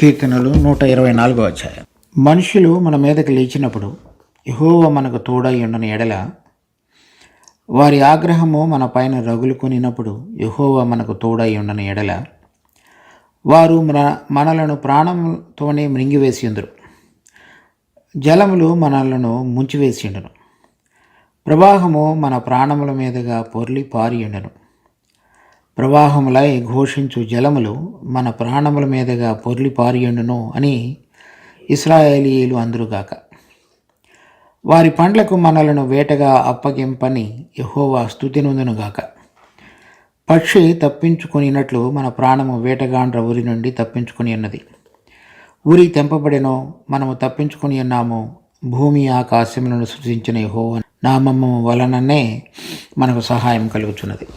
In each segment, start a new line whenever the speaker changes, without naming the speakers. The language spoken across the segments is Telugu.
కీర్తనలు 124 అధ్యాయం. మనుషులు మన మీదకి లేచినప్పుడు యెహోవా మనకు తోడై ఉండని ఎడల, వారి ఆగ్రహము మన పైన రగులుకొనినప్పుడు యెహోవా మనకు తోడై ఉండని ఎడల, వారు మనలను ప్రాణంతోనే మృంగివేసిందురు. జలములు మనలను ముంచివేసిండును. ప్రవాహము మన ప్రాణముల మీదుగా పొర్లి పారియుండెను. ప్రవాహములై ఘోషించు జలములు మన ప్రాణముల మీదుగా పొర్లి పారియుండును అని ఇశ్రాయేలీయులు అందురుగాక. వారి పండ్లకు మనలను వేటగా అప్పగింపని యెహోవా స్తుతినొందునుగాక. పక్షి తప్పించుకొనినట్లు మన ప్రాణము వేటగాండ్ర ఉరి నుండి తప్పించుకొని ఉన్నది. ఉరి తెంపబడినో మనము తప్పించుకొని ఉన్నాము. భూమి ఆకాశములను సృజించిన యెహోవా నామము వలననే మనకు సహాయం కలుగుచున్నది.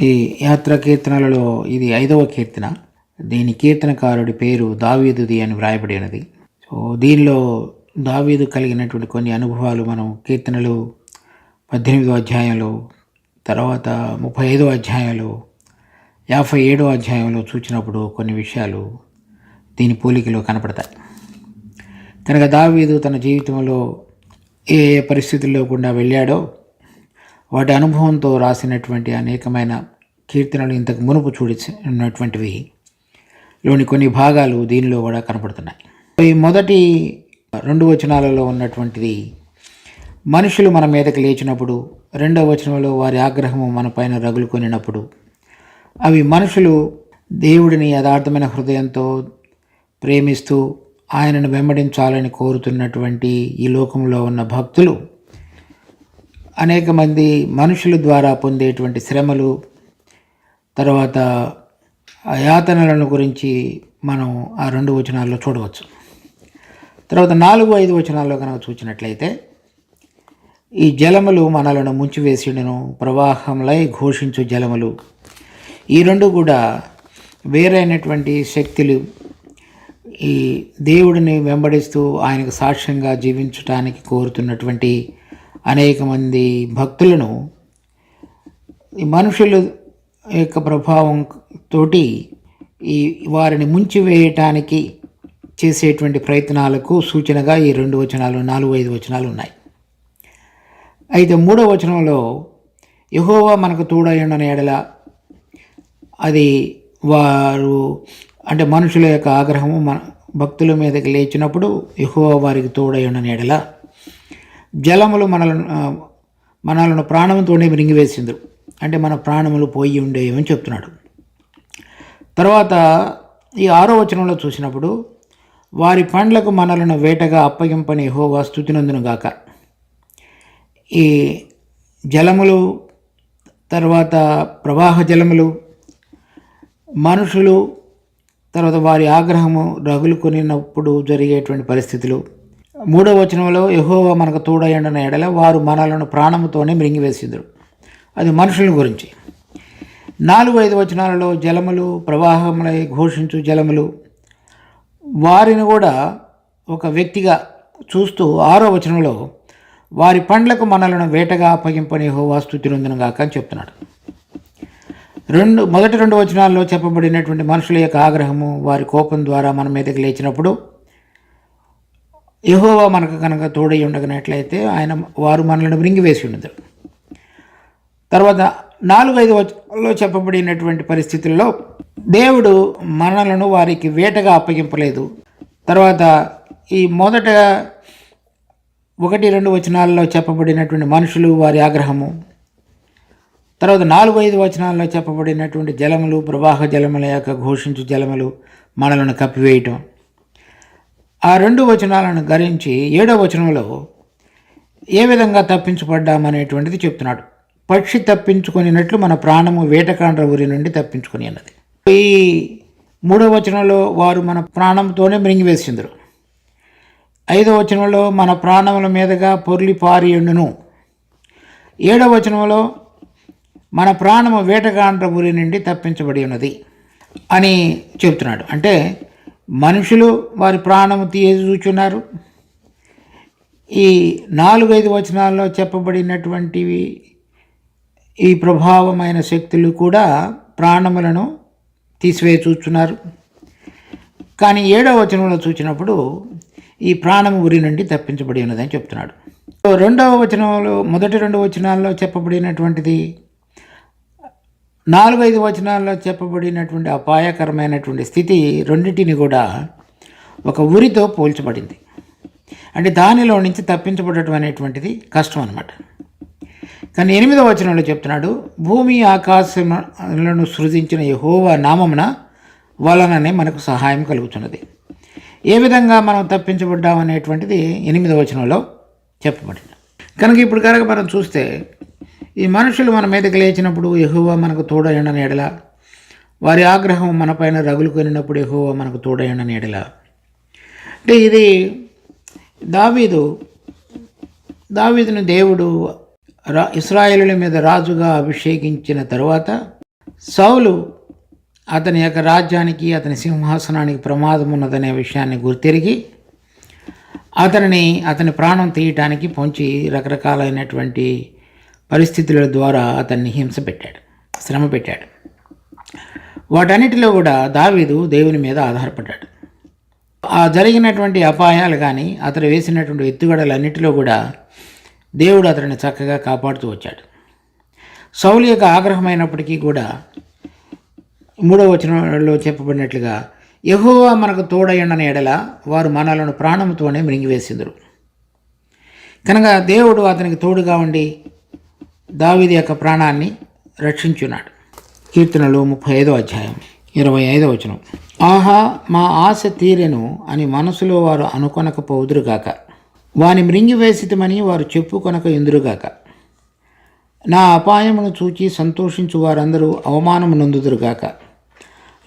ఈ యాత్ర కీర్తనలలో ఇది 5వ కీర్తన. దీని కీర్తనకారుడి పేరు దావీదుది అని వ్రాయబడి ఉన్నది. సో దీనిలో దావీదు కలిగినటువంటి కొన్ని అనుభవాలు మనం కీర్తనలు 18వ అధ్యాయంలో, తర్వాత 35వ అధ్యాయంలో, 57వ అధ్యాయంలో చూసినప్పుడు కొన్ని విషయాలు దీని పోలికలో కనపడతాయి. కనుక దావీదు తన జీవితంలో ఏ పరిస్థితుల్లో గుండా వెళ్ళాడో వాటి అనుభవంతో రాసినటువంటి అనేకమైన కీర్తనలు ఇంతకు మునుపు ఉన్నటువంటివి లోని కొన్ని భాగాలు దీనిలో కూడా కనపడుతున్నాయి. ఈ మొదటి 2 వచనాలలో ఉన్నటువంటిది మనుషులు మన మీదకి లేచినప్పుడు, 2వ వచనంలో వారి ఆగ్రహము మన పైన రగులుకొనినప్పుడు, అవి మనుషులు దేవుడిని యథార్థమైన హృదయంతో ప్రేమిస్తూ ఆయనను వెంబడించాలని కోరుతున్నటువంటి ఈ లోకంలో ఉన్న భక్తులు అనేక మంది మనుషుల ద్వారా పొందేటువంటి శ్రమలు, తర్వాత యాతనలను గురించి మనం ఆ 2 వచనాల్లో చూడవచ్చు. తర్వాత 4, 5 వచనాల్లో కనుక చూసినట్లయితే, ఈ జలములు మనలను ముంచివేసినను, ప్రవాహంలై ఘోషించు జలములు, ఈ 2 కూడా వేరైనటువంటి శక్తులు. ఈ దేవుడిని వెంబడిస్తూ ఆయనకు సాక్ష్యంగా జీవించడానికి కోరుతున్నటువంటి అనేక మంది భక్తులను ఈ మనుషుల యొక్క ప్రభావం తోటి ఈ వారిని ముంచివేయటానికి చేసేటువంటి ప్రయత్నాలకు సూచనగా ఈ 2 వచనాలు, 4, 5 వచనాలు ఉన్నాయి. అయితే 3వ వచనంలో యెహోవా మనకు తోడయుండని ఎడల, అది వారు అంటే మనుషుల యొక్క ఆగ్రహము మన భక్తుల మీదకి లేచినప్పుడు యెహోవా వారికి తోడయుండని ఎడల, జలములు మనలను ప్రాణంతోనే మృంగివేసిండ్రు. అంటే మన ప్రాణములు పోయి ఉండేవని చెప్తున్నాడు. తర్వాత ఈ 6వ వచనంలో చూసినప్పుడు, వారి పండ్లకు మనలను వేటగా అప్పగింపని యెహోవా స్తుతినొందునుగాక. ఈ జలములు, తర్వాత ప్రవాహ జలములు, మనుషులు, తర్వాత వారి ఆగ్రహము రగులుకొనినప్పుడు జరిగేటువంటి పరిస్థితులు. 3వ వచనంలో యెహోవా మనకు తోడయుండని ఎడల, వారు మనలను ప్రాణముతోనే మృంగివేసిండ్రు. అది మనుషుల గురించి. 4, 5 వచనాలలో జలములు, ప్రవాహములై ఘోషించు జలములు, వారిని కూడా ఒక వ్యక్తిగా చూస్తూ 6వ వచనంలో వారి పండ్లకు మనలను వేటగా అప్పగింపని యెహోవా స్తుతినొందునుగాక అని చెప్తున్నాడు. మొదటి 2 వచనాల్లో చెప్పబడినటువంటి మనుషుల యొక్క ఆగ్రహము, వారి కోపం ద్వారా మన మీదకి లేచినప్పుడు యెహోవా మనకు కనుక తోడై ఉండగనట్లయితే వారు మనల్ని మృంగివేసి ఉండదు. తర్వాత 4, 5 వచనాల్లో చెప్పబడినటువంటి పరిస్థితుల్లో దేవుడు మనలను వారికి వేటగా అప్పగింపలేదు. తర్వాత ఈ మొదట 1, 2 వచనాల్లో చెప్పబడినటువంటి మనుషులు, వారి ఆగ్రహము, తర్వాత 4, 5 వచనాల్లో చెప్పబడినటువంటి జలములు, ప్రవాహ జలముల యొక్క ఘోషించు జలములు మనలను కప్పివేయటం. ఆ 2 వచనాలను గరించి 7వ వచనంలో ఏ విధంగా తప్పించబడ్డామనేటువంటిది చెప్తున్నాడు. పక్షి తప్పించుకొనినట్లు మన ప్రాణము వేటకాండ్ర ఉరి నుండి తప్పించుకొని అన్నది. ఈ 3వ వచనంలో వారు మన ప్రాణంతోనే మృంగివేసిందరు. 5వ వచనంలో మన ప్రాణముల మీదుగా పొర్లి పారియుండును. 7వ వచనంలో మన ప్రాణము వేటగాండ్ర ఉరి నుండి తప్పించబడి ఉన్నది అని చెప్తున్నాడు. అంటే మనుషులు వారి ప్రాణము తీయచూచున్నారు. ఈ 4, 5 వచనాల్లో చెప్పబడినటువంటివి ఈ ప్రభావమైన శక్తులు కూడా ప్రాణములను తీసివేయ చూస్తున్నారు. కానీ 7వ వచనంలో చూసినప్పుడు ఈ ప్రాణము ఉరి నుండి తప్పించబడి ఉన్నదని చెప్తున్నాడు. రెండవ వచనంలో మొదటి 2 వచనాల్లో చెప్పబడినటువంటిది 4-5 వచనాల్లో చెప్పబడినటువంటి అపాయకరమైనటువంటి స్థితి రెండింటిని కూడా ఒక ఉరితో పోల్చబడింది. అంటే దానిలో నుంచి తప్పించబడటం అనేటువంటిది కష్టం అన్నమాట. కానీ 8వ వచనంలో చెప్తున్నాడు, భూమి ఆకాశములను సృజించిన యెహోవా నామమున వలననే మనకు సహాయం కలుగుతున్నది. ఏ విధంగా మనం తప్పించబడ్డాం అనేటువంటిది 8వ వచనంలో చెప్పబడింది. కనుక ఇప్పుడు కనుక మనం చూస్తే ఈ మనుషులు మన మీదకి లేచినప్పుడు యెహోవా మనకు తోడయుండని ఎడల, వారి ఆగ్రహం మనపైన రగులుకొనినప్పుడు యెహోవా మనకు తోడయుండని ఎడల, అంటే ఇది దావీదును దేవుడు ఇశ్రాయేలుల మీద రాజుగా అభిషేకించిన తరువాత సౌలు అతని యొక్క రాజ్యానికి, అతని సింహాసనానికి ప్రమాదం ఉన్నదనే విషయాన్ని గుర్తెరిగి అతని ప్రాణం తీయటానికి పొంచి రకరకాలైనటువంటి పరిస్థితుల ద్వారా అతన్ని హింస పెట్టాడు, శ్రమ పెట్టాడు. వాటన్నిటిలో కూడా దావీదు దేవుని మీద ఆధారపడ్డాడు. ఆ జరిగినటువంటి అపాయాలు కానీ అతడు వేసినటువంటి ఎత్తుగడలన్నిటిలో కూడా దేవుడు అతడిని చక్కగా కాపాడుతూ వచ్చాడు. సౌలు యొక్క ఆగ్రహమైనప్పటికీ కూడా 3వ వచనంలో చెప్పబడినట్లుగా యెహోవా మనకు తోడయుండని ఎడల వారు మనలను ప్రాణముతోనే మృంగివేసిందురు. కనుక దేవుడు అతనికి తోడుగా ఉండి దావీదు యొక్క ప్రాణాన్ని రక్షించున్నాడు. కీర్తనలు 35వ అధ్యాయం 25వ వచనం, ఆహా మా ఆశ తీరెను అని మనసులో వారు అనుకొనకపోదురుగాక, వాని మృంగివేసితమని వారు చెప్పుకొనక ఎందురుగాక. నా అపాయమును చూచి సంతోషించు వారందరూ అవమానము నొందుదురుగాక,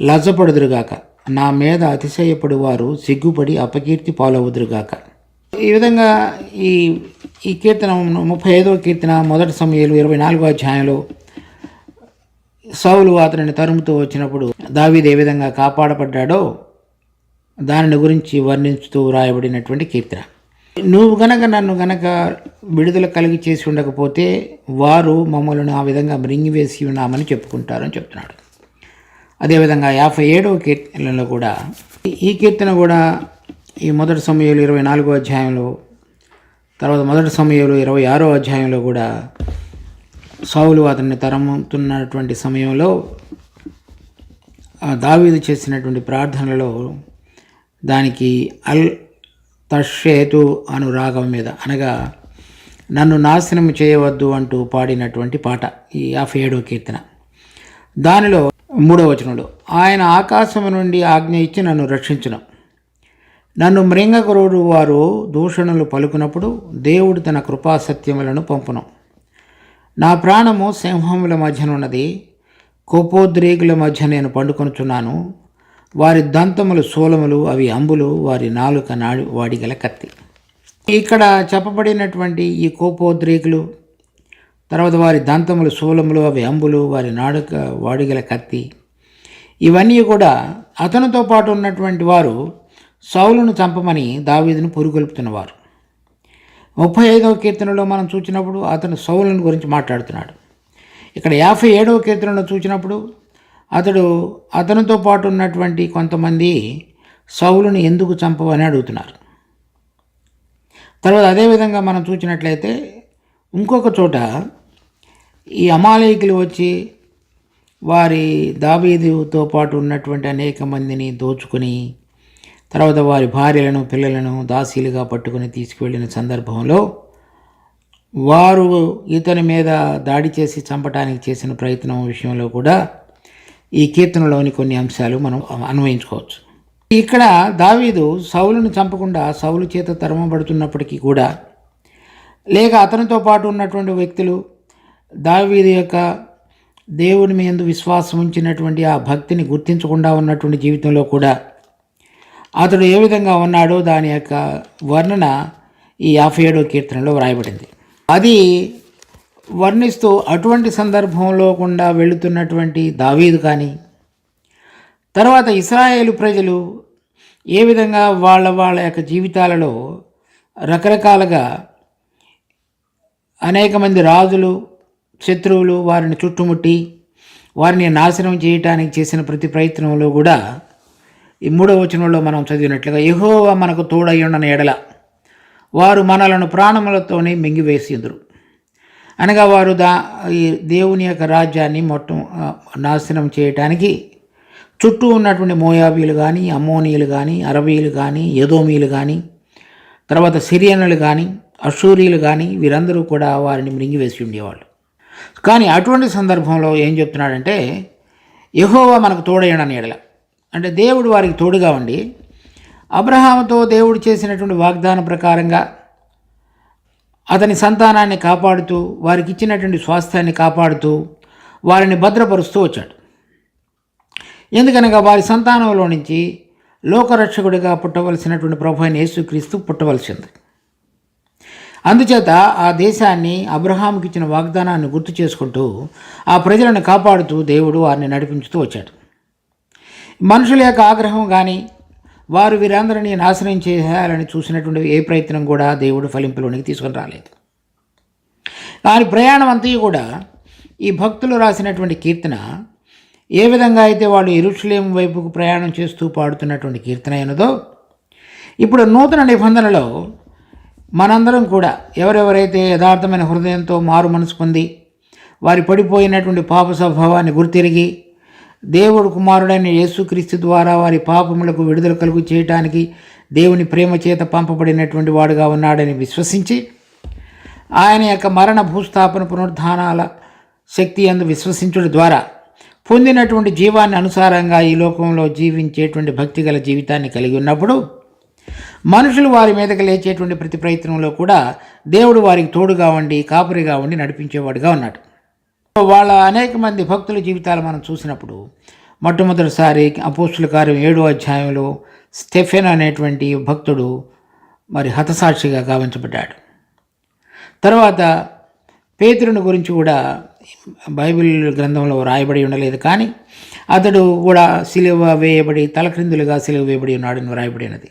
లజ్జపడుదురుగాక. నా మీద అతిశయపడు వారు సిగ్గుపడి అపకీర్తి పాలవుదురుగాక. ఈ విధంగా ఈ కీర్తన 35వ కీర్తన మొదటి సమూయేలు 24వ అధ్యాయంలో సౌలు అతనిని తరుముతూ వచ్చినప్పుడు దావీదు ఏ విధంగా కాపాడబడ్డాడో దానిని గురించి వర్ణించుతూ రాయబడినటువంటి కీర్తన. నువ్వు నన్ను విడుదల కలిగి చేసి ఉండకపోతే వారు మమ్మల్ని ఆ విధంగా మృంగివేసి ఉన్నామని చెప్పుకుంటారని చెప్తున్నాడు. అదేవిధంగా 57వ కీర్తనలో కూడా ఈ కీర్తన కూడా ఈ మొదటి సమూయేలు 24వ అధ్యాయంలో, తర్వాత మొదటి సమూయేలు 26వ అధ్యాయంలో కూడా సౌలు అతన్ని తరుముతున్నటువంటి సమయంలో దావీదు చేసినటువంటి ప్రార్థనలలో దానికి అల్ తషేతు అను రాగం మీద, అనగా నన్ను నాశనం చేయవద్దు అంటూ పాడినటువంటి పాట ఈ 57వ కీర్తన. దానిలో 3వ వచనంలో, ఆయన ఆకాశము నుండి ఆజ్ఞ ఇచ్చి నన్ను రక్షించును, నన్ను మృంగగొరుడు వారు దూషణలు పలుకున్నప్పుడు దేవుడు తన కృపాసత్యములను పంపును. నా ప్రాణము సింహముల మధ్యనున్నది, కోపోద్రేకుల మధ్య నేను పండుకొనుచున్నాను. వారి దంతములు శూలములు, అవి అంబులు, వారి నాలుక వాడిగల కత్తి. ఇక్కడ చెప్పబడినటువంటి ఈ కోపోద్రేకులు, తర్వాత వారి దంతములు శూలములు, అవి అంబులు, వారి నాలుక వాడిగల కత్తి, ఇవన్నీ కూడా అతనితో పాటు ఉన్నటువంటి వారు సౌలును చంపమని దావీదును పురుగొల్పుతున్నవారు. 35వ కీర్తనలో మనం చూసినప్పుడు అతను సౌలుని గురించి మాట్లాడుతున్నాడు. ఇక్కడ 57వ కీర్తనలో చూసినప్పుడు అతనితో పాటు ఉన్నటువంటి కొంతమంది సౌలుని ఎందుకు చంపవని అడుగుతున్నారు. తర్వాత అదేవిధంగా మనం చూసినట్లయితే ఇంకొక చోట ఈ అమాలేకులు వచ్చి వారి దావీదుతో పాటు ఉన్నటువంటి అనేక మందిని దోచుకుని తర్వాత వారి భార్యలను పిల్లలను దాసీలుగా పట్టుకుని తీసుకువెళ్ళిన సందర్భంలో వారు ఇతని మీద దాడి చేసి చంపడానికి చేసిన ప్రయత్నం విషయంలో కూడా ఈ కీర్తనలోని కొన్ని అంశాలు మనం అన్వయించుకోవచ్చు. ఇక్కడ దావీదు సౌలును చంపకుండా సౌలు చేత తరమబడుతున్నప్పటికీ కూడా, లేక అతనితో పాటు ఉన్నటువంటి వ్యక్తులు దావీదు యొక్క దేవుని మీద విశ్వాసం ఉంచినటువంటి ఆ భక్తిని గుర్తించకుండా ఉన్నటువంటి జీవితంలో కూడా అతడు ఏ విధంగా ఉన్నాడో దాని యొక్క వర్ణన ఈ 57వ కీర్తనలో వ్రాయబడింది. అది వర్ణిస్తూ అటువంటి సందర్భంలో గుండా వెళుతున్నటువంటి దావీదు కానీ, తర్వాత ఇశ్రాయేలు ప్రజలు ఏ విధంగా వాళ్ళ యొక్క జీవితాలలో రకరకాలుగా అనేక మంది రాజులు, శత్రువులు వారిని చుట్టుముట్టి వారిని నాశనం చేయటానికి చేసిన ప్రతి ప్రయత్నంలో కూడా ఈ 3వ వచనంలో మనం చదివినట్లుగా యెహోవా మనకు తోడయ్యుండని ఎడల వారు మనలను ప్రాణములతోనే మింగివేసిందురు. అనగా వారు ఈ దేవుని యొక్క రాజ్యాన్ని నాశనం చేయటానికి చుట్టూ ఉన్నటువంటి మోయాబీలు కానీ, అమ్మోనీయులు కానీ, అరబీలు కానీ, ఎదోమీలు కానీ, తర్వాత సిరియనులు కానీ, అషూరీలు కానీ వీరందరూ కూడా వారిని మృంగివేసి ఉండేవాళ్ళు. కానీ అటువంటి సందర్భంలో ఏం చెప్తున్నాడంటే యెహోవా మనకు తోడయ్యుండని ఎడల, అంటే దేవుడు వారికి తోడుగా ఉండి అబ్రహాముతో దేవుడు చేసినటువంటి వాగ్దానం ప్రకారంగా అతని సంతానాన్ని కాపాడుతూ, వారికి ఇచ్చినటువంటి స్వాస్థ్యాన్ని కాపాడుతూ వారిని భద్రపరుస్తూ వచ్చాడు. ఎందుకనగా వారి సంతానంలో నుంచి లోకరక్షకుడిగా పుట్టవలసినటువంటి ప్రభు అయిన యేసుక్రీస్తు పుట్టవలసింది. అందుచేత ఆ దేశాన్ని అబ్రహాముకి ఇచ్చిన వాగ్దానాన్ని గుర్తు చేసుకుంటూ ఆ ప్రజలను కాపాడుతూ దేవుడు వారిని నడిపించుతూ వచ్చాడు. మనుషుల యొక్క ఆగ్రహం కానీ, వారు వీరందరినీ నాశనం చేయాలని చూసినటువంటి ఏ ప్రయత్నం కూడా దేవుడు ఫలింపులోనికి తీసుకొని రాలేదు. కానీ ప్రయాణం అంతా కూడా ఈ భక్తులు రాసినటువంటి కీర్తన ఏ విధంగా అయితే వాళ్ళు యెరూషలేము వైపుకు ప్రయాణం చేస్తూ పాడుతున్నటువంటి కీర్తన అయినదో, ఇప్పుడు నూతన నిబంధనలో మనందరం కూడా ఎవరెవరైతే యథార్థమైన హృదయంతో మారు మనసు పొంది వారి పడిపోయినటువంటి పాప స్వభావాన్ని గుర్తిరిగి దేవుడు కుమారుడైన యేసుక్రీస్తు ద్వారా వారి పాపములకు విడుదల కలుగు చేయటానికి దేవుని ప్రేమ చేత పంపబడినటువంటి వాడుగా ఉన్నాడని విశ్వసించి ఆయన యొక్క మరణ భూస్థాపన పునరుద్ధానాల శక్తి యందు విశ్వసించుడి ద్వారా పొందినటువంటి జీవాన్ని అనుసారంగా ఈ లోకంలో జీవించేటువంటి భక్తి గల జీవితాన్ని కలిగి ఉన్నప్పుడు మనుషులు వారి మీదకి లేచేటువంటి ప్రతి ప్రయత్నంలో కూడా దేవుడు వారికి తోడుగా ఉండి కాపరిగా ఉండి నడిపించేవాడుగా ఉన్నాడు. వాళ్ళ అనేక మంది భక్తుల జీవితాలు మనం చూసినప్పుడు మొట్టమొదటిసారి అపోస్తుల కార్యం 7వ అధ్యాయంలో స్టెఫెన్ అనేటువంటి భక్తుడు మరి హతసాక్షిగా గావించబడ్డాడు. తర్వాత పేతురుని గురించి కూడా బైబిల్ గ్రంథంలో రాయబడి ఉండలేదు, కానీ అతడు కూడా సిలువ వేయబడి తలక్రిందులుగా సిలువ వేయబడి ఉన్నాడని రాయబడినది.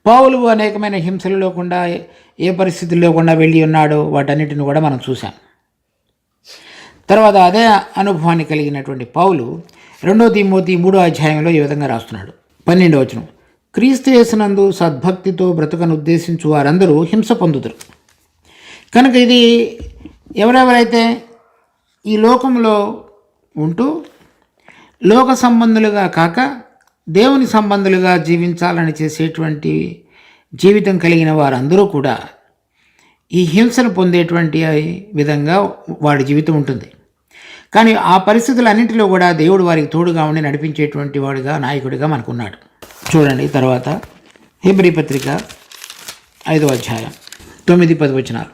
పౌలు అనేకమైన హింసలు లేకుండా ఏ పరిస్థితుల్లో లేకుండా వెళ్ళి ఉన్నాడో వాటన్నిటిని కూడా మనం చూసాం. తర్వాత అదే అనుభవాన్ని కలిగినటువంటి పౌలు 2 తిమోతి 3వ అధ్యాయంలో ఈ విధంగా రాస్తున్నాడు. 12వ వచనం, క్రీస్తు యేసునందు సద్భక్తితో బ్రతుకను ఉద్దేశించు వారందరూ హింస పొందుతారు. కనుక ఇది ఎవరెవరైతే ఈ లోకంలో ఉంటూ లోక సంబంధులుగా కాక దేవుని సంబంధులుగా జీవించాలని చేసేటువంటి జీవితం కలిగిన వారందరూ కూడా ఈ హింసను పొందేటువంటి విధంగా వాడి జీవితం ఉంటుంది. కానీ ఆ పరిస్థితులన్నింటిలో కూడా దేవుడు వారికి తోడుగా ఉండి నడిపించేటువంటి వాడిగా, నాయకుడిగా మనకున్నాడు. చూడండి తర్వాత హెబ్రీ పత్రిక 5వ అధ్యాయం 9-10 వచనాలు.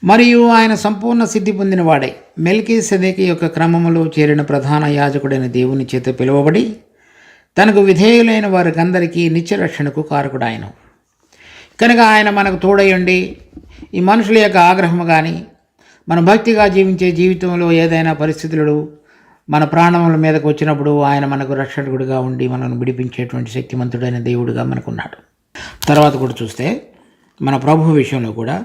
మరియు ఆయన సంపూర్ణ సిద్ధి పొందిన వాడై మెల్కీసెదెకు యొక్క క్రమములో చేరిన ప్రధాన యాజకుడైన దేవుని చేత పిలువబడి తనకు విధేయులైన వారికందరికీ నిత్యరక్షణకు కారకుడాయన. కనుక ఆయన మనకు తోడయ్యండి ఈ మనుషుల యొక్క ఆగ్రహము కానీ, మన భక్తిగా జీవించే జీవితంలో ఏదైనా పరిస్థితులు మన ప్రాణముల మీదకు వచ్చినప్పుడు ఆయన మనకు రక్షకుడిగా ఉండి మనల్ని విడిపించేటువంటి శక్తిమంతుడైన దేవుడిగా మనకున్నాడు. తర్వాత కూడా చూస్తే మన ప్రభు విషయంలో కూడా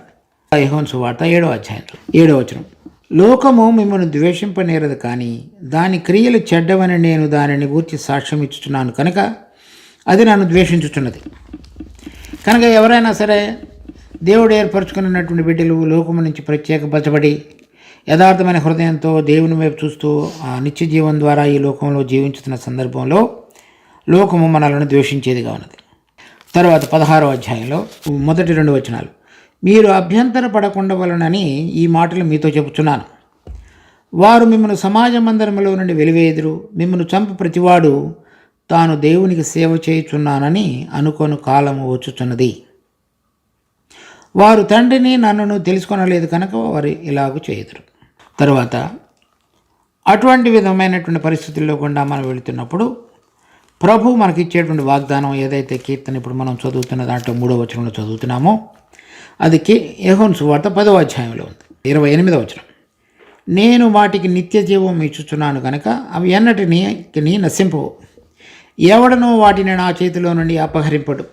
యోహాను సువార్త 7వ అధ్యాయం 7వ వచనం, లోకము మిమ్మల్ని ద్వేషింపనేరదు, కానీ దాని క్రియలు చెడ్డవని నేను దానిని గూర్చి సాక్ష్యం ఇచ్చుచున్నాను కనుక అది నన్ను ద్వేషించుచున్నది. కనుక ఎవరైనా సరే దేవుడు ఏర్పరచుకున్నటువంటి బిడ్డలు లోకము నుంచి ప్రత్యేకపరచబడి యథార్థమైన హృదయంతో దేవుని వైపు చూస్తూ ఆ నిత్య జీవం ద్వారా ఈ లోకంలో జీవించుతున్న సందర్భంలో లోకము మనల్ని ద్వేషించేదిగా ఉన్నది. తర్వాత 16వ అధ్యాయంలో మొదటి 2 వచనాలు, మీరు అభ్యంతర పడకుండా వలనని ఈ మాటలు మీతో చెబుతున్నాను. వారు మిమ్మల్ని సమాజ మందిరంలో నుండి వెలివేయుదురు, మిమ్మల్ని చంపి ప్రతివాడు తాను దేవునికి సేవ చేయుచున్నానని అనుకోని కాలము వచ్చుచున్నది. వారు తండ్రిని నన్ను తెలుసుకొనలేదు కనుక వారు ఇలాగూ చేయుదురు. తర్వాత అటువంటి విధమైనటువంటి పరిస్థితుల్లో కూడా మనం వెళుతున్నప్పుడు ప్రభు మనకిచ్చేటువంటి వాగ్దానం ఏదైతే కీర్తన ఇప్పుడు మనం చదువుతున్న దాంట్లో 3వ వచనంలో చదువుతున్నామో అది యోహాను సువార్త 10వ అధ్యాయంలో ఉంది. 28వ వచనం, నేను వాటికి నిత్య జీవం ఇచ్చుచున్నాను కనుక అవి ఎన్నటిని నశింపవు, ఎవడనో వాటిని నా చేతిలో నుండి అపహరింపడు.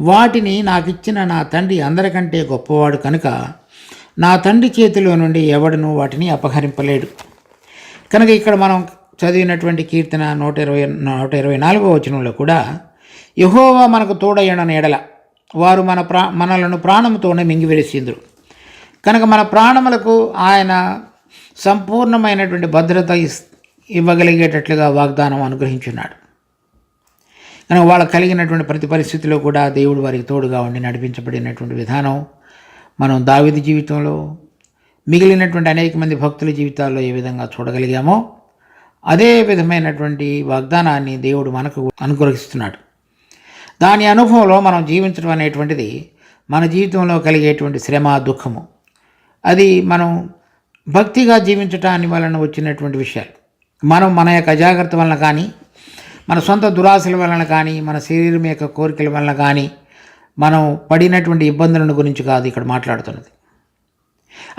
వాటిని నాకిచ్చిన నా తండ్రి అందరికంటే గొప్పవాడు కనుక నా తండ్రి చేతిలో నుండి ఎవడను వాటిని అపహరింపలేడు. కనుక ఇక్కడ మనం చదివినటువంటి కీర్తన 124వ వచనంలో కూడా యెహోవా మనకు తోడయ్యుండని ఎడల వారు మనలను ప్రాణముతోనే మింగివేసిందురు. కనుక మన ప్రాణములకు ఆయన సంపూర్ణమైనటువంటి భద్రత ఇవ్వగలిగేటట్లుగా వాగ్దానం అనుగ్రహించున్నాడు. కనుక వాళ్ళకు కలిగినటువంటి ప్రతి పరిస్థితిలో కూడా దేవుడు వారికి తోడుగా ఉండి నడిపించబడినటువంటి విధానం మనం దావీదు జీవితంలో, మిగిలినటువంటి అనేక మంది భక్తుల జీవితాల్లో ఏ విధంగా చూడగలిగామో అదే విధమైనటువంటి వాగ్దానాన్ని దేవుడు మనకు అనుగ్రహిస్తున్నాడు. దాని అనుభవంలో మనం జీవించడం అనేటువంటిది మన జీవితంలో కలిగేటువంటి శ్రమ, దుఃఖము, అది మనం భక్తిగా జీవించటాన్ని వలన వచ్చినటువంటి విషయాలు. మనం మన యొక్క అజాగ్రత్త వలన కానీ, మన సొంత దురాశల వలన కానీ, మన శరీరం యొక్క కోరికల వలన కానీ మనం పడినటువంటి ఇబ్బందులను గురించి కాదు ఇక్కడ మాట్లాడుతున్నది.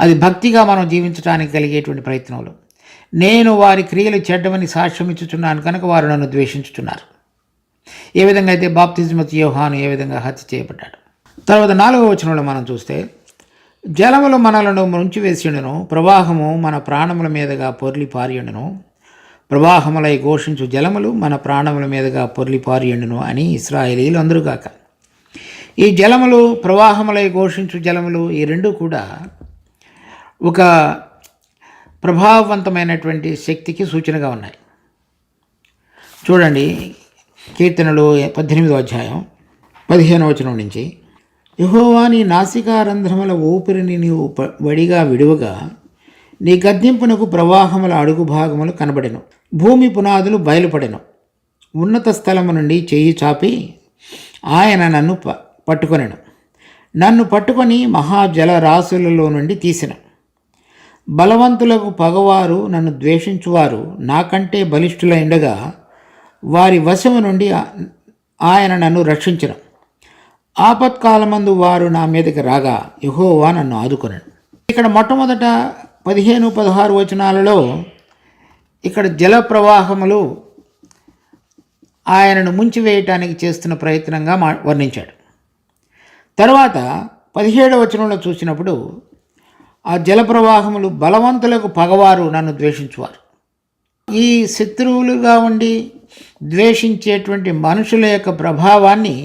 అది భక్తిగా మనం జీవించడానికి కలిగేటువంటి ప్రయత్నంలో, నేను వారి క్రియలు చెడ్డమని సాక్ష్యం ఇచ్చుచున్నాను కనుక వారు నన్ను ద్వేషించుతున్నారు. ఏ విధంగా అయితే బాప్తిస్మతు యోహాను ఏ విధంగా హత్య చేయబడ్డాడు. తర్వాత 4వ వచనంలో మనం చూస్తే, జలములు మనలను ముంచివేసిండును, ప్రవాహము మన ప్రాణముల మీదుగా పొర్లి పారియుండును, ప్రవాహములై ఘోషించు జలములు మన ప్రాణముల మీదుగా పొర్లి పారియుండును అని ఇశ్రాయేలీయులు అందరుగాక. ఈ జలములు, ప్రవాహములై ఘోషించు జలములు, ఈ రెండు కూడా ఒక ప్రభావవంతమైనటువంటి శక్తికి సూచనగా ఉన్నాయి. చూడండి, కీర్తనలు 18వ అధ్యాయం 15వ వచనం నుంచి, యెహోవా నీ నాసికారంధ్రముల ఊపిరిని నీవు వడిగా విడువగా నీ గద్దింపునకు ప్రవాహముల అడుగు భాగములు కనబడెను, భూమి పునాదులు బయలుపడెను. ఉన్నత స్థలము నుండి చెయ్యి చాపి ఆయన నన్ను పట్టుకొనెను, నన్ను పట్టుకొని మహాజల రాశులలో నుండి తీసెను. బలవంతులకు పగవారు, నన్ను ద్వేషించువారు నాకంటే బలిష్ఠులైండగా వారి వశము నుండి ఆయన నన్ను రక్షించెను. ఆపత్కాలమందు వారు నా మీదకి రాగా యెహోవా నన్ను ఆదుకొనెను. ఇక్కడ మొట్టమొదట 15, 16 వచనాలలో ఇక్కడ జల ప్రవాహములు ఆయనను ముంచివేయటానికి చేస్తున్న ప్రయత్నంగా వర్ణించాడు. తర్వాత 17వ వచనంలో చూసినప్పుడు ఆ జల ప్రవాహములు బలవంతులకు పగవారు, నన్ను ద్వేషించువారు. ఈ శత్రువులుగా ఉండి ద్వేషించేటువంటి మనుషుల యొక్క ప్రభావాన్ని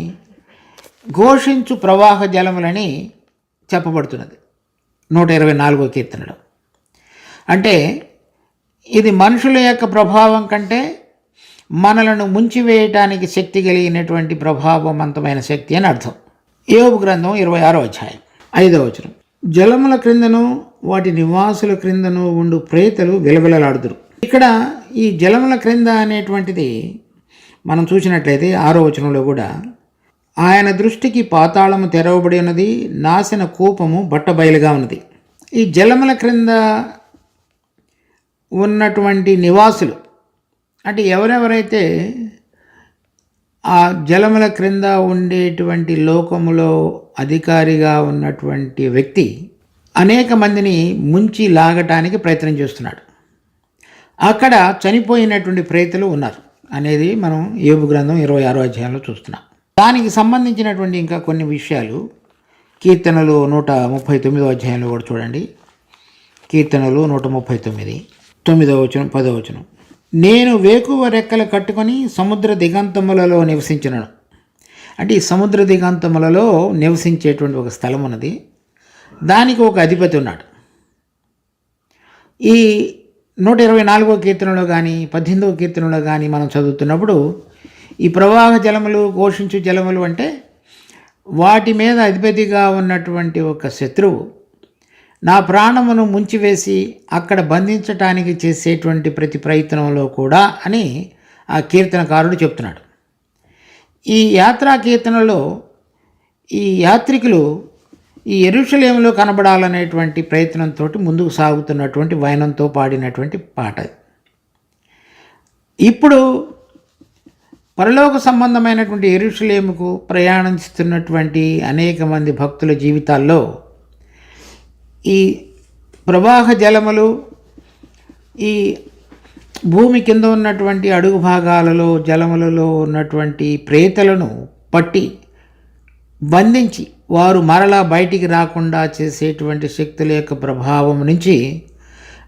ఘోషించు ప్రవాహ జలములని చెప్పబడుతున్నది 124వ కీర్తనలో. అంటే ఇది మనుషుల యొక్క ప్రభావం కంటే మనలను ముంచివేయటానికి శక్తి కలిగినటువంటి ప్రభావవంతమైన శక్తి అని అర్థం. యోబు గ్రంథం 26వ అధ్యాయం 5వ వచనం, జలముల క్రిందను వాటి నివాసుల క్రిందను ఉండు ప్రేతలు విలవిలలాడుదురు. ఇక్కడ ఈ జలముల క్రింద అనేటువంటిది మనం చూసినట్లయితే 6వ వచనంలో కూడా, ఆయన దృష్టికి పాతాళము తెరవబడి ఉన్నది, నాశన కూపము బట్టబయలుగా ఉన్నది. ఈ జలముల క్రింద ఉన్నటువంటి నివాసులు అంటే ఎవరెవరైతే ఆ జలముల క్రింద ఉండేటువంటి లోకములో అధికారిగా ఉన్నటువంటి వ్యక్తి అనేక మందిని ముంచి లాగటానికి ప్రయత్నం చేస్తున్నాడు. అక్కడ చనిపోయినటువంటి ప్రేతలు ఉన్నారు అనేది మనం యోబు గ్రంథం 26వ అధ్యాయంలో చూస్తున్నాం. దానికి సంబంధించినటువంటి ఇంకా కొన్ని విషయాలు కీర్తనలు 139వ అధ్యాయంలో కూడా చూడండి. కీర్తనలు 139, 9వ వచనం, 10వ వచనం, నేను వేకువ రెక్కలు కట్టుకొని సముద్ర దిగంతములలో నివసించినను. అంటే ఈ సముద్ర దిగంతములలో నివసించేటువంటి ఒక స్థలం ఉన్నది, దానికి ఒక అధిపతి ఉన్నాడు. ఈ 124వ కీర్తనలో కానీ 18వ కీర్తనలో కానీ మనం చదువుతున్నప్పుడు ఈ ప్రవాహ జలములు, ఘోషించు జలములు అంటే వాటి మీద అధిపతిగా ఉన్నటువంటి ఒక శత్రువు నా ప్రాణమును ముంచివేసి అక్కడ బంధించటానికి చేసేటువంటి ప్రతి ప్రయత్నంలో కూడా అని ఆ కీర్తనకారుడు చెప్తున్నాడు. ఈ యాత్రా కీర్తనలో ఈ యాత్రికులు ఈ యెరూషలేములో కనబడాలనేటువంటి ప్రయత్నంతో ముందుకు సాగుతున్నటువంటి వైనంతో పాడినటువంటి పాట. ఇప్పుడు పరలోక సంబంధమైనటువంటి యెరూషలేముకు ప్రయాణిస్తున్నటువంటి అనేక మంది భక్తుల జీవితాల్లో ఈ ప్రవాహ జలములు, ఈ భూమి కింద ఉన్నటువంటి అడుగు భాగాలలో జలములలో ఉన్నటువంటి ప్రేతలను పట్టి బంధించి వారు మరలా బయటికి రాకుండా చేసేటువంటి శక్తుల యొక్క ప్రభావం నుంచి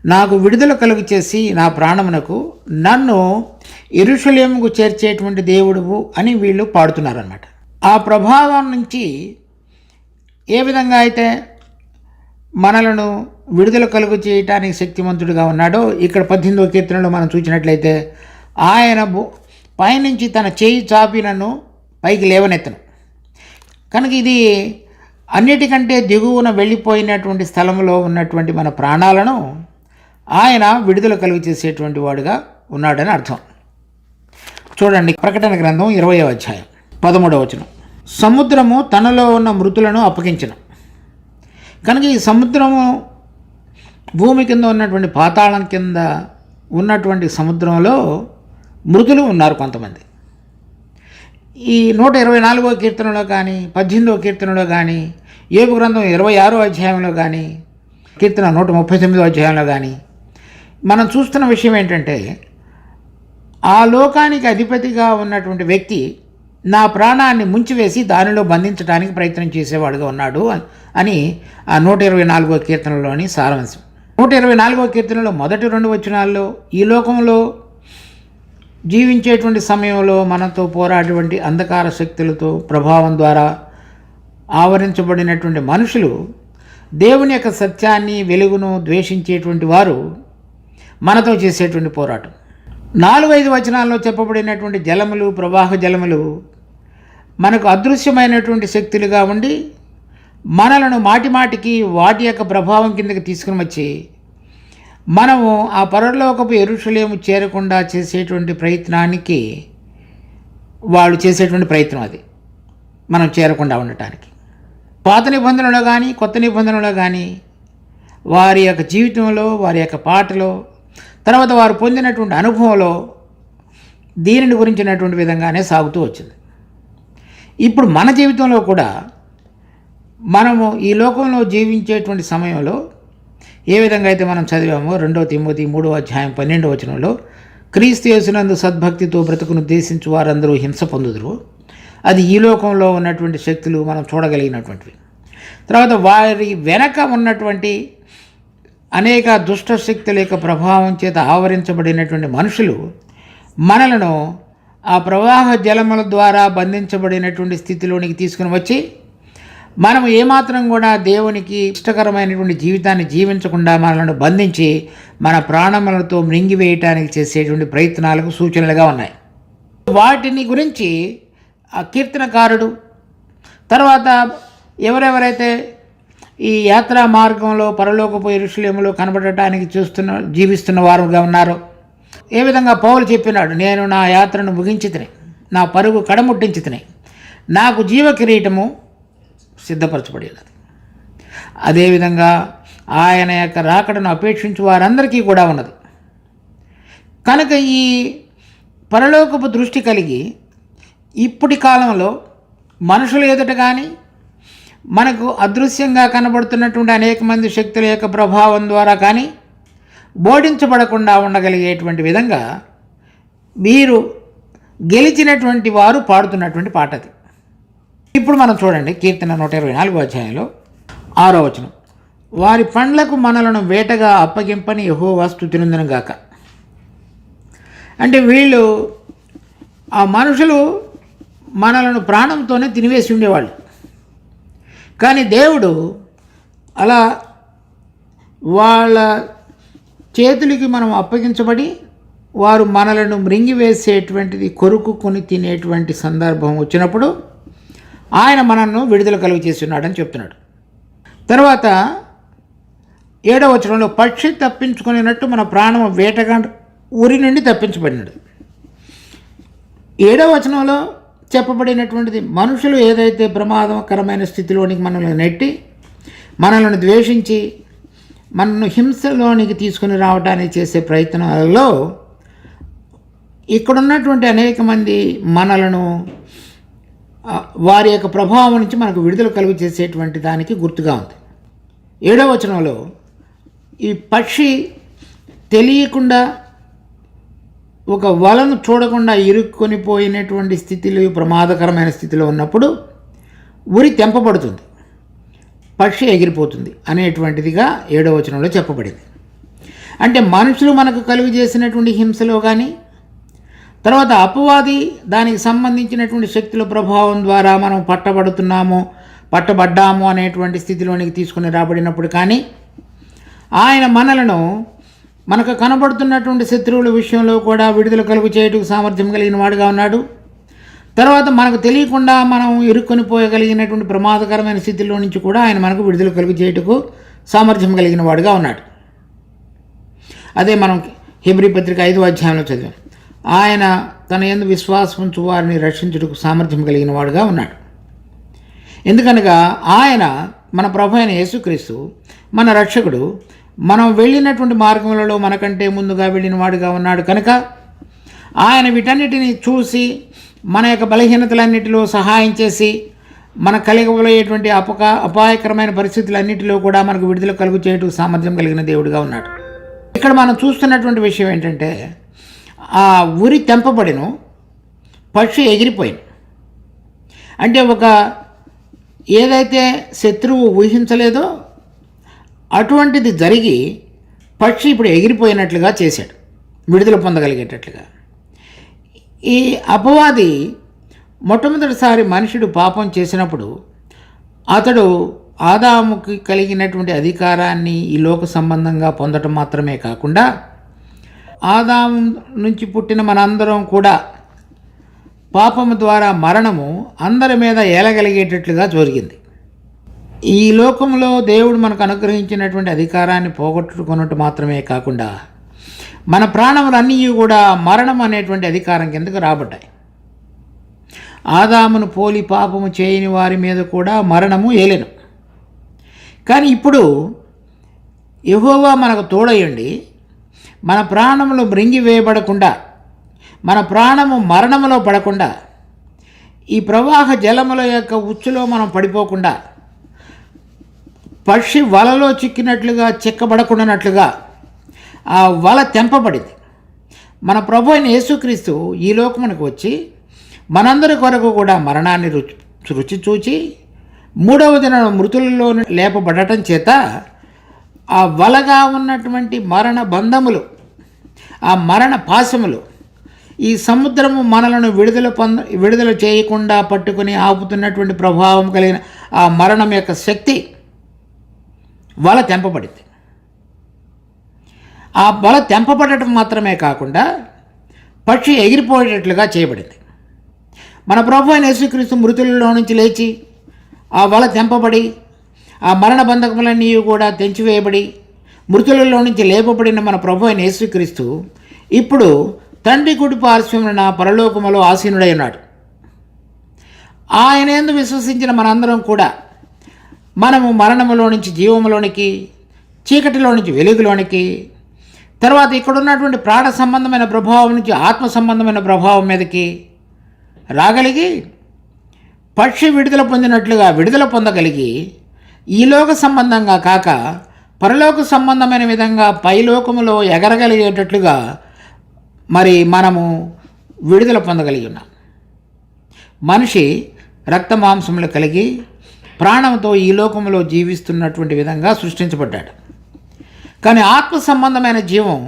నాకు విడుదల కలుగు చేసి నా ప్రాణమునకు నన్ను యెరూషలేముకు చేర్చేటువంటి దేవుడువు అని వీళ్ళు పాడుతున్నారన్నమాట. ఆ ప్రభావం నుంచి ఏ విధంగా అయితే మనలను విడుదల కలుగు చేయటానికి శక్తివంతుడిగా ఉన్నాడో ఇక్కడ 18వ కీర్తనలో మనం చూసినట్లయితే ఆయన పైనుంచి తన చేయి చాపి నన్ను పైకి లేవనెత్తను. కనుక ఇది అన్నిటికంటే దిగువన వెళ్ళిపోయినటువంటి స్థలంలో ఉన్నటువంటి మన ప్రాణాలను ఆయన విడుదల కలుగు చేసేటువంటి వాడుగా ఉన్నాడని అర్థం. చూడండి, ప్రకటన గ్రంథం 20వ అధ్యాయం 13వ వచనం. సముద్రము తనలో ఉన్న మృతులను అప్పగించెను. కనుక ఈ సముద్రము భూమి కింద ఉన్నటువంటి పాతాళం కింద ఉన్నటువంటి సముద్రంలో మృతులు ఉన్నారు కొంతమంది. ఈ 124వ కీర్తనలో కానీ 18వ కీర్తనలో కానీ యోబు గ్రంథం 26వ అధ్యాయంలో కానీ కీర్తన 139వ అధ్యాయంలో కానీ మనం చూస్తున్న విషయం ఏంటంటే, ఆ లోకానికి అధిపతిగా ఉన్నటువంటి వ్యక్తి నా ప్రాణాన్ని ముంచివేసి దానిలో బంధించడానికి ప్రయత్నం చేసేవాడుగా ఉన్నాడు అని ఆ 124వ కీర్తనలోని సారాంశం. 124వ కీర్తనలో మొదటి 2 వచనాల్లో ఈ లోకంలో జీవించేటువంటి సమయంలో మనతో పోరాడేటువంటి అంధకార శక్తులతో ప్రభావం ద్వారా ఆవరించబడినటువంటి మనుషులు దేవుని యొక్క సత్యాన్ని వెలుగును ద్వేషించేటువంటి వారు మనతో చేసేటువంటి పోరాటం. 4-5 వచనాల్లో చెప్పబడినటువంటి జలములు, ప్రవాహ జలములు మనకు అదృశ్యమైనటువంటి శక్తులుగా ఉండి మనలను మాటిమాటికి వాటి యొక్క ప్రభావం కిందకి తీసుకుని వచ్చి మనము ఆ పరలోకపు యెరూషలేము చేరకుండా చేసేటువంటి ప్రయత్నానికి వాళ్ళు చేసేటువంటి ప్రయత్నం అది మనం చేరకుండా ఉండటానికి. పాత నిబంధనలో కానీ కొత్త నిబంధనలో కానీ వారి యొక్క జీవితంలో, వారి యొక్క పాటలో, తర్వాత వారు పొందినటువంటి అనుభవంలో దీనిని గురించినటువంటి విధంగానే సాగుతూ వచ్చింది. ఇప్పుడు మన జీవితంలో కూడా మనము ఈ లోకంలో జీవించేటువంటి సమయంలో ఏ విధంగా అయితే మనం చదివామో 2 తిమోతి 3వ అధ్యాయం 12వ వచనంలో క్రీస్తు యేసునందు సద్భక్తితో బ్రతుకును ఉద్దేశించి వారందరూ హింస పొందుదురు, అది ఈ లోకంలో ఉన్నటువంటి శక్తులు మనం చూడగలిగినటువంటివి. తర్వాత వారి వెనక ఉన్నటువంటి అనేక దుష్ట శక్తుల యొక్క ప్రభావం చేత ఆవరించబడినటువంటి మనుషులు మనలను ఆ ప్రవాహ జలముల ద్వారా బంధించబడినటువంటి స్థితిలోనికి తీసుకుని వచ్చి మనము ఏమాత్రం కూడా దేవునికి ఇష్టకరమైనటువంటి జీవితాన్ని జీవించకుండా మనలను బంధించి మన ప్రాణములతో మృంగివేయటానికి చేసేటువంటి ప్రయత్నాలకు సూచనలుగా ఉన్నాయి. వాటిని గురించి ఆ కీర్తనకారుడు తర్వాత ఎవరెవరైతే ఈ యాత్రా మార్గంలో పరలోకపు యెరూషలేములో కనబడటానికి జీవిస్తున్న వారుగా ఉన్నారో, ఏ విధంగా పౌలు చెప్పినాడు, నేను నా యాత్రను ముగించితిని, నా పరుగు కడముట్టించితిని, నాకు జీవ కిరీటము సిద్ధపరచబడి ఉన్నది. అదేవిధంగా ఆయన యొక్క రాకడను అపేక్షించు వారందరికీ కూడా ఉన్నది. కనుక ఈ పరలోకపు దృష్టి కలిగి ఇప్పటి కాలంలో మనుషుల ఎదుట కానీ మనకు అదృశ్యంగా కనబడుతున్నటువంటి అనేక మంది శక్తుల యొక్క ప్రభావం ద్వారా కానీ బోధించబడకుండా ఉండగలిగేటువంటి విధంగా వీరు గెలిచినటువంటి వారు పాడుతున్నటువంటి పాట అది. ఇప్పుడు మనం చూడండి, కీర్తన 124వ అధ్యాయంలో 6వ వచనం. వారి పండ్లకు మనలను వేటగా అప్పగింపని యెహోవా స్తుతినందును గాక. అంటే వీళ్ళు ఆ మనుషులు మనలను ప్రాణంతోనే తినివేసి ఉండేవాళ్ళు, కానీ దేవుడు అలా వాళ్ళ చేతులకి మనం అప్పగించబడి వారు మనలను మృంగివేసేటువంటిది కొరుకుకొని తినేటువంటి సందర్భం వచ్చినప్పుడు ఆయన మనల్ని విడుదల కలుగు చేసి ఉన్నాడని చెప్తున్నాడు. తర్వాత 7వ వచనంలో పక్షి తప్పించుకునేటట్టు మన ప్రాణం వేటగా ఉరి నుండి తప్పించబడినాడు. 7వ వచనంలో చెప్పబడినటువంటిది మనుషులు ఏదైతే ప్రమాదకరమైన స్థితిలోనికి మనల్ని నెట్టి మనల్ని ద్వేషించి మనను హింసలోనికి తీసుకుని రావడానికి చేసే ప్రయత్నాలలో ఇక్కడున్నటువంటి అనేక మంది మనలను వారి యొక్క ప్రభావం నుంచి మనకు విడుదల కలుగు చేసేటువంటి దానికి గుర్తుగా ఉంది. 7వ వచనంలో ఈ పక్షి తెలియకుండా ఒక వలను చూడకుండా ఇరుక్కొని పోయినటువంటి స్థితిలో, ప్రమాదకరమైన స్థితిలో ఉన్నప్పుడు ఉరి తెంపబడుతుంది, పక్షి ఎగిరిపోతుంది అనేటువంటిదిగా 7వ వచనంలో చెప్పబడింది. అంటే మనుషులు మనకు కలుగు చేసినటువంటి హింసలో కానీ, తర్వాత అపవాది దానికి సంబంధించినటువంటి శక్తుల ప్రభావం ద్వారా మనం పట్టబడ్డాము అనేటువంటి స్థితిలోనికి తీసుకుని రాబడినప్పుడు కానీ, ఆయన మనకు కనబడుతున్నటువంటి శత్రువుల విషయంలో కూడా విడుదల కలుగు చేయుటకు సామర్థ్యం కలిగిన వాడుగా ఉన్నాడు. తర్వాత మనకు తెలియకుండా మనం ఇరుక్కొని పోయగలిగినటువంటి ప్రమాదకరమైన స్థితిలో నుంచి కూడా ఆయన మనకు విడుదల కలుగు చేయుటకు సామర్థ్యం కలిగిన వాడుగా ఉన్నాడు. అదే మనం హెబ్రీ పత్రిక 5వ అధ్యాయంలో చదివాం. ఆయన తన యందు విశ్వాసం ఉంచు వారిని రక్షించుటకు సామర్థ్యం కలిగిన వాడుగా ఉన్నాడు. ఎందుకనగా ఆయన మన ప్రభు అయిన యేసుక్రీస్తు మన రక్షకుడు. మనం వెళ్ళినటువంటి మార్గములలో మనకంటే ముందుగా వెళ్ళిన వాడుగా ఉన్నాడు కనుక ఆయన వీటన్నిటిని చూసి మన యొక్క బలహీనతలన్నిటిలో సహాయం చేసి మన కలిగబోయేటువంటి అపాయకరమైన పరిస్థితులన్నిటిలో కూడా మనకు విడుదల కలుగు చేయటకు సామర్థ్యం కలిగిన దేవుడిగా ఉన్నాడు. ఇక్కడ మనం చూస్తున్నటువంటి విషయం ఏంటంటే, ఆ ఉరి తెంపబడిను, పక్షి ఎగిరిపోయింది. అంటే ఏదైతే శత్రువు ఊహించలేదో అటువంటిది జరిగి పక్షి ఇప్పుడు ఎగిరిపోయినట్లుగా చేశాడు, విడుదల పొందగలిగేటట్లుగా. ఈ అపవాది మొట్టమొదటిసారి మనుషుడు పాపం చేసినప్పుడు అతడు ఆదాముకి కలిగినటువంటి అధికారాన్ని ఈ లోక సంబంధంగా పొందటం మాత్రమే కాకుండా, ఆదాము నుంచి పుట్టిన మనందరం కూడా పాపము ద్వారా మరణము అందరి మీద ఏలగలిగేటట్లుగా జరిగింది. ఈ లోకంలో దేవుడు మనకు అనుగ్రహించినటువంటి అధికారాన్ని పోగొట్టుకున్నట్టు మాత్రమే కాకుండా మన ప్రాణములన్నీ కూడా మరణం అనేటువంటి అధికారం కిందకు రాబడ్డాయి. ఆదామును పోలి పాపము చేయని వారి మీద కూడా మరణము ఏలెను. కానీ ఇప్పుడు యెహోవా మనకు తోడయ్యండి మన ప్రాణములు మృంగివేయబడకుండా, మన ప్రాణము మరణములో పడకుండా, ఈ ప్రవాహ జలముల యొక్క ఉచ్చులో మనం పడిపోకుండా, పక్షి వలలో చిక్కబడకుండానట్లుగా ఆ వల తెంపబడింది. మన ప్రభు అయిన యేసుక్రీస్తు ఈ లోకమునకు వచ్చి మనందరి కొరకు కూడా మరణాన్ని రుచి చూచి 3వ దినం మృతులలో లేపబడటం చేత ఆ వలగా ఉన్నటువంటి మరణ బంధములు, ఆ మరణ పాశములు, ఈ సముద్రము మనలను విడుదల చేయకుండా పట్టుకుని ఆపుతున్నటువంటి ప్రభావం కలిగిన ఆ మరణం యొక్క శక్తి వల తెంపబడింది. ఆ వల తెంపబడటం మాత్రమే కాకుండా పక్షి ఎగిరిపోయేటట్లుగా చేయబడింది. మన ప్రభు అయిన యేసుక్రీస్తు మృతులలో నుంచి లేచి ఆ వల తెంపబడి ఆ మరణ బంధకములన్నీ కూడా తెంచివేయబడి మృతులలో నుంచి లేపబడిన మన ప్రభు అయిన యేసుక్రీస్తు ఇప్పుడు తండ్రి కుడి పార్శ్వమున పరలోకములో ఆసీనుడై ఉన్నాడు. ఆయన యందు విశ్వసించిన మనందరం కూడా మనము మరణములో నుంచి జీవములోనికి, చీకటిలో నుంచి వెలుగులోనికి, తర్వాత ఇక్కడ ఉన్నటువంటి ప్రాణ సంబంధమైన ప్రభావం నుంచి ఆత్మ సంబంధమైన ప్రభావం మీదకి రాగలిగి పక్షి విడుదల పొందినట్లుగా విడుదల పొందగలిగి ఈ లోక సంబంధంగా కాక పరలోక సంబంధమైన విధంగా పైలోకములో ఎగరగలిగేటట్లుగా మరి మనము విడుదల పొందగలిగి ఉన్నాం. మనిషి రక్త మాంసములు కలిగి ప్రాణంతో ఈ లోకంలో జీవిస్తున్నటువంటి విధంగా సృష్టించబడ్డాడు. కానీ ఆత్మ సంబంధమైన జీవం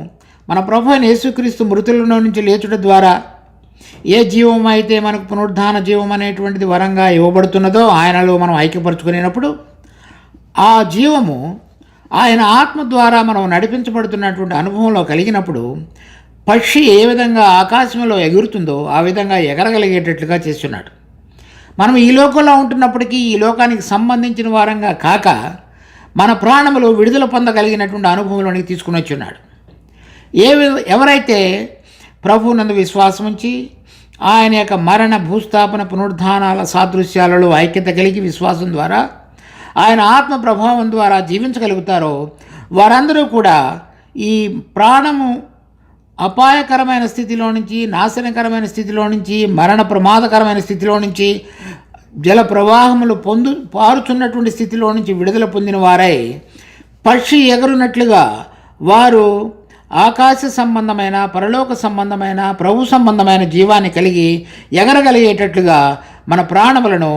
మన ప్రభు అయిన యేసుక్రీస్తు మృతులలో నుంచి లేచుట ద్వారా ఏ జీవం అయితే మనకు పునరుద్ధాన జీవం అనేటువంటిది వరంగా ఇవ్వబడుతున్నదో ఆయనలో మనం ఐక్యపరచుకునేటప్పుడు ఆ జీవము ఆయన ఆత్మ ద్వారా మనం నడిపించబడుతున్నటువంటి అనుభవంలో కలిగినప్పుడు పక్షి ఏ విధంగా ఆకాశంలో ఎగురుతుందో ఆ విధంగా ఎగరగలిగేటట్లుగా చేస్తున్నాడు. మనం ఈ లోకంలో ఉంటున్నప్పటికీ ఈ లోకానికి సంబంధించిన వారంగా కాక మన ప్రాణములు విడుదల పొందగలిగినటువంటి అనుభవంలోనికి తీసుకుని వచ్చున్నాడు. ఎవరైతే ప్రభువునందు విశ్వాసం ఉంచి ఆయన యొక్క మరణ భూస్థాపన పునరుద్ధానాల సాదృశ్యాలలో ఐక్యత కలిగి విశ్వాసం ద్వారా ఆయన ఆత్మ ప్రభావం ద్వారా జీవించగలుగుతారో వారందరూ కూడా ఈ ప్రాణము అపాయకరమైన స్థితిలో నుంచి, నాశనకరమైన స్థితిలో నుంచి, మరణ ప్రమాదకరమైన స్థితిలో నుంచి, జల ప్రవాహములు పారుచున్నటువంటి స్థితిలో నుంచి విడుదల పొందిన వారై పక్షి ఎగరునట్లుగా వారు ఆకాశ సంబంధమైన, పరలోక సంబంధమైన, ప్రభు సంబంధమైన జీవాన్ని కలిగి ఎగరగలిగేటట్లుగా మన ప్రాణములను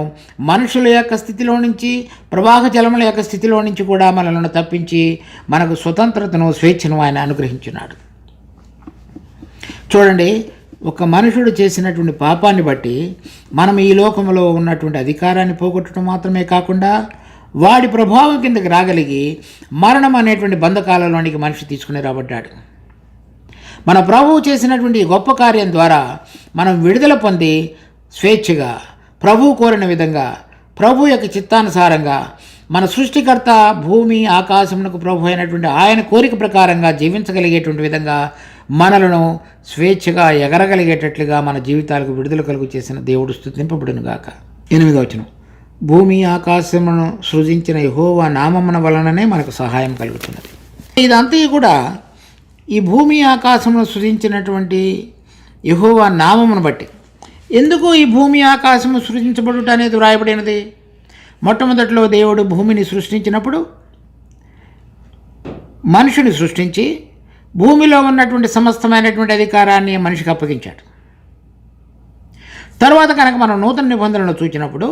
మనుషుల యొక్క స్థితిలో నుంచి, ప్రవాహ జలముల యొక్క స్థితిలో నుంచి కూడా మనలను తప్పించి మనకు స్వతంత్రతను, స్వేచ్ఛను ఆయన అనుగ్రహించున్నాడు. చూడండి, ఒక మనుషుడు చేసినటువంటి పాపాన్ని బట్టి మనం ఈ లోకంలో ఉన్నటువంటి అధికారాన్ని పోగొట్టడం మాత్రమే కాకుండా వాడి ప్రభావం కిందకి రాగలిగి మరణం అనేటువంటి బంధకాలలోనికి మనిషి తీసుకుని రాబడ్డాడు. మన ప్రభువు చేసినటువంటి గొప్ప కార్యం ద్వారా మనం విడుదల పొంది స్వేచ్ఛగా ప్రభువు కోరిన విధంగా, ప్రభు యొక్క చిత్తానుసారంగా, మన సృష్టికర్త భూమి ఆకాశమునకు ప్రభు అయినటువంటి ఆయన కోరిక ప్రకారంగా జీవించగలిగేటువంటి విధంగా మనలను స్వేచ్ఛగా ఎగరగలిగేటట్లుగా మన జీవితాలకు విడుదల కలుగు చేసిన దేవుడు స్తుతింపబడును గాక. 8వ వచనం, భూమి ఆకాశమును సృజించిన యెహోవా నామమున వలననే మనకు సహాయం కలుగుతున్నది. ఇదంతా కూడా ఈ భూమి ఆకాశమును సృజించినటువంటి యెహోవా నామమును బట్టి. ఎందుకు ఈ భూమి ఆకాశము సృజించబడుట అనేది వ్రాయబడినది? మొట్టమొదటిలో దేవుడు భూమిని సృష్టించినప్పుడు మనుషుని సృష్టించి భూమిలో ఉన్నటువంటి సమస్తమైనటువంటి అధికారాన్ని మనిషికి అప్పగించాడు. తర్వాత కనుక మనం నూతన నిబంధనలు చూచినప్పుడు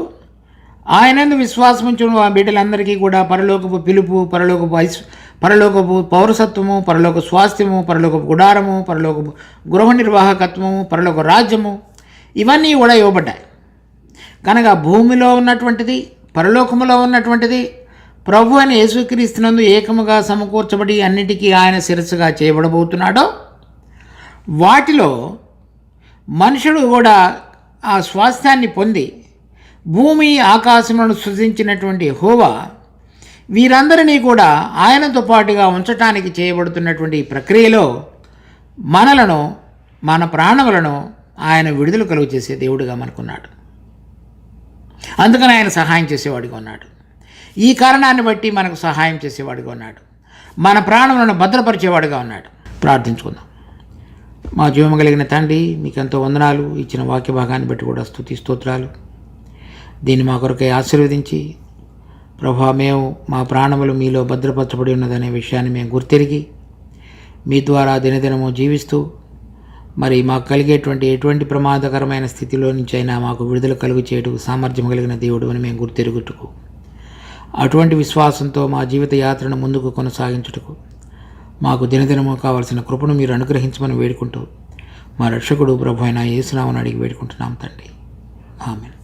ఆయనందు విశ్వాసం ఉంచిన బిడ్డలందరికీ కూడా పరలోకపు పిలుపు, పరలోకపు పౌరసత్వము, పరలోక స్వాస్థ్యము, పరలోకపు గుడారము, పరలోకపు గృహ నిర్వాహకత్వము, పరలోక రాజ్యము, ఇవన్నీ కూడా ఇవ్వబడ్డాయి. కనుక భూమిలో ఉన్నటువంటిది, పరలోకములో ఉన్నటువంటిది ప్రభు అని యేసుక్రీస్తునందు ఏకముగా సమకూర్చబడి అన్నిటికీ ఆయన శిరస్సుగా చేయబడబోతున్నాడో వాటిలో మనుషుడు కూడా ఆ స్వాస్థ్యాన్ని పొంది భూమి ఆకాశములను సృజించినటువంటి యెహోవా వీరందరినీ కూడా ఆయనతో పాటుగా ఉంచటానికి చేయబడుతున్నటువంటి ఈ ప్రక్రియలో మనలను, మన ప్రాణములను ఆయన విడుదల కలుగు చేసే దేవుడిగా మనకున్నాడు. అందుకని ఆయన సహాయం చేసేవాడిగా ఉన్నాడు. ఈ కారణాన్ని బట్టి మనకు సహాయం చేసేవాడిగా ఉన్నాడు. మన ప్రాణములను భద్రపరిచేవాడిగా ఉన్నాడు. ప్రార్థించుకుందాం. మా జీవము కలిగిన తండ్రి, మీకు ఎంతో వందనాలు. ఇచ్చిన వాక్య భాగాన్ని బట్టి కూడా స్తుతి స్తోత్రాలు. దీన్ని మా కొరకై ఆశీర్వదించి ప్రభా, మేము మా ప్రాణములు మీలో భద్రపరచబడి ఉన్నదనే విషయాన్ని మేము గుర్తెరిగి మీ ద్వారా దినదినము జీవిస్తూ మరి మాకు కలిగేటువంటి ఎటువంటి ప్రమాదకరమైన స్థితిలో నుంచి అయినా మాకు విడుదల కలుగు చేయటకు సామర్థ్యం కలిగిన దేవుడు అని మేము గుర్తెరుగుటకు, అటువంటి విశ్వాసంతో మా జీవిత యాత్రను ముందుకు కొనసాగించుటకు మాకు దినదినము కావలసిన కృపను మీరు అనుగ్రహించమని వేడుకుంటూ మా రక్షకుడు ప్రభు అయిన యేసు నామమున అడిగి వేడుకుంటున్నాం తండ్రి. ఆమేన్.